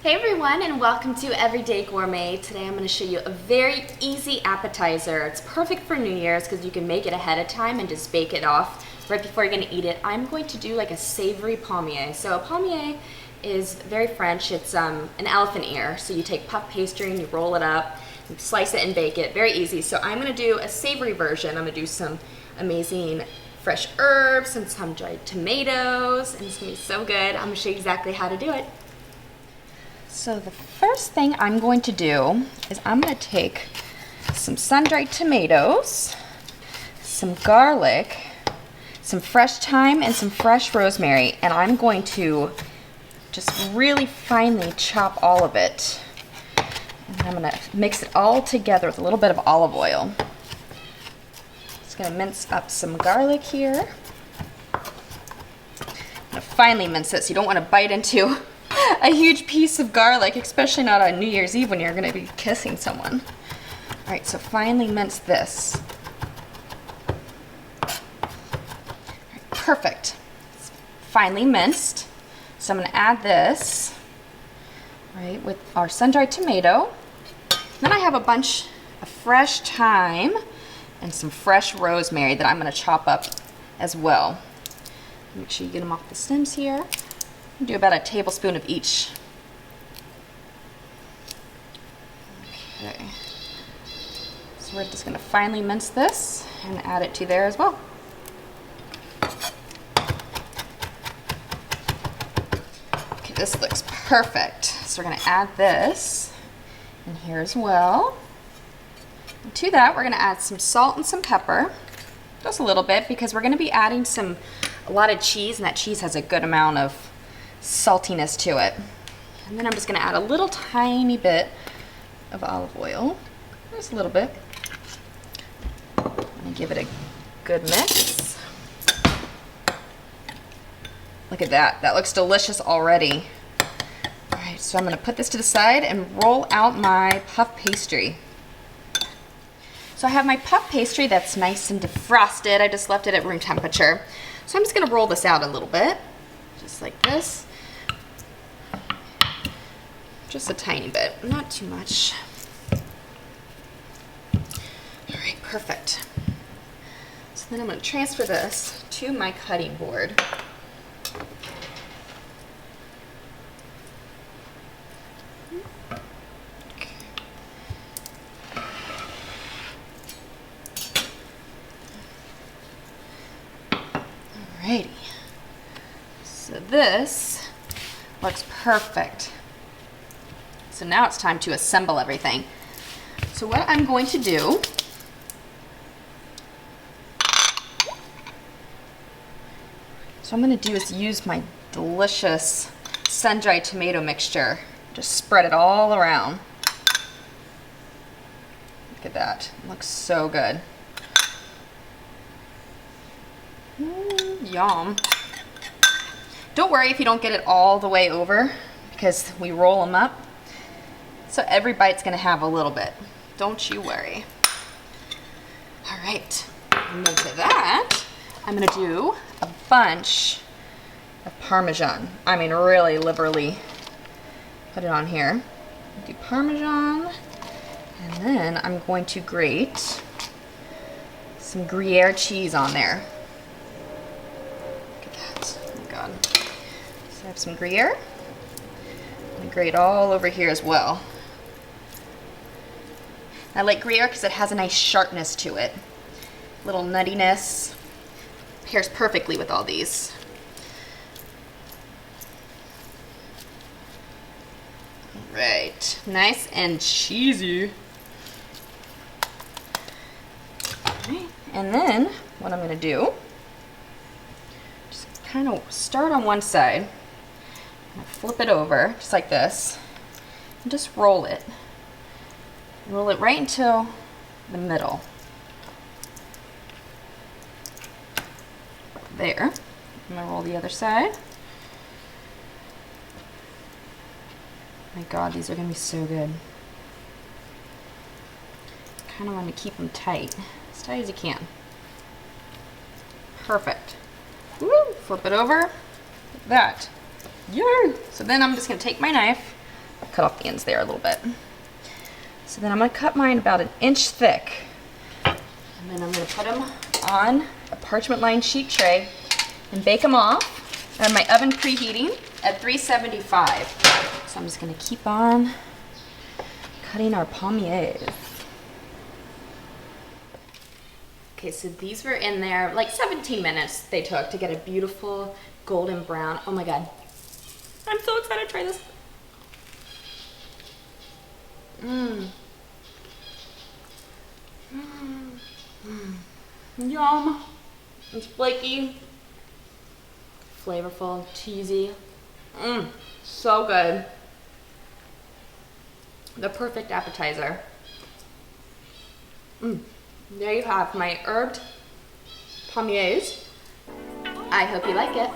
Hey everyone, and welcome to Everyday Gourmet. Today I'm going to show you a very easy appetizer. It's perfect for New Year's because you can make it ahead of time and just bake it off right before you're going to eat it. I'm going to do like a savory palmier. So a palmier is very French. It's an elephant ear. So you take puff pastry and you roll it up, you slice it and bake it. Very easy. So I'm going to do a savory version. I'm going to do some amazing fresh herbs and some dried tomatoes, and it's going to be so good. I'm going to show you exactly how to do it. So the first thing I'm going to do is I'm going to take some sun-dried tomatoes, some garlic, some fresh thyme, and some fresh rosemary, and I'm going to just really finely chop all of it. And I'm going to mix it all together with a little bit of olive oil. Just going to mince up some garlic here. I'm going to finely mince it so you don't want to bite into a huge piece of garlic, especially not on New Year's Eve when you're going to be kissing someone. All right, so finely mince this. All right, perfect. It's finely minced. So I'm going to add this, right, with our sun-dried tomato. Then I have a bunch of fresh thyme and some fresh rosemary that I'm going to chop up as well. Make sure you get them off the stems here. Do about a tablespoon of each. Okay. So we're just going to finely mince this and add it to there as well. Okay, this looks perfect. So we're going to add this in here as well. And to that, we're going to add some salt and some pepper. Just a little bit, because we're going to be adding a lot of cheese, and that cheese has a good amount of saltiness to it. And then I'm just going to add a little tiny bit of olive oil, just a little bit, and give it a good mix. Look at that. That looks delicious already. All right, so I'm going to put this to the side and roll out my puff pastry. So I have my puff pastry that's nice and defrosted. I just left it at room temperature. So I'm just going to roll this out a little bit, just like this. Just a tiny bit, not too much. All right, perfect. So then I'm going to transfer this to my cutting board. Okay. Alrighty. So this looks perfect. So now it's time to assemble everything. So what I'm going to do is use my delicious sun-dried tomato mixture. Just spread it all around. Look at that. It looks so good. Yum. Don't worry if you don't get it all the way over, because we roll them up. So every bite's going to have a little bit. Don't you worry. All right. And then to that, I'm going to do a bunch of Parmesan. I mean, really liberally put it on here. Do Parmesan. And then I'm going to grate some Gruyere cheese on there. Look at that. Oh my God. So I have some Gruyere. I'm going to grate all over here as well. I like Gruyere because it has a nice sharpness to it. Little nuttiness. Pairs perfectly with all these. Right, nice and cheesy. Right. And then what I'm going to do, just kind of start on one side, flip it over just like this, and just roll it. Roll it right into the middle. There. I'm going to roll the other side. My God, these are going to be so good. Kind of want to keep them tight. As tight as you can. Perfect. Woo! Flip it over. Like that. Yay! So then I'm just going to take my knife, cut off the ends there a little bit. So then I'm gonna cut mine about 1 inch thick. And then I'm gonna put them on a parchment lined sheet tray and bake them off. I have my oven preheating at 375. So I'm just gonna keep on cutting our palmiers. Okay, so these were in there, like 17 minutes they took to get a beautiful golden brown. Oh my God. I'm so excited to try this. Yum. It's flaky, flavorful, cheesy. So good. The perfect appetizer. There you have my herbed palmiers. I hope you like it.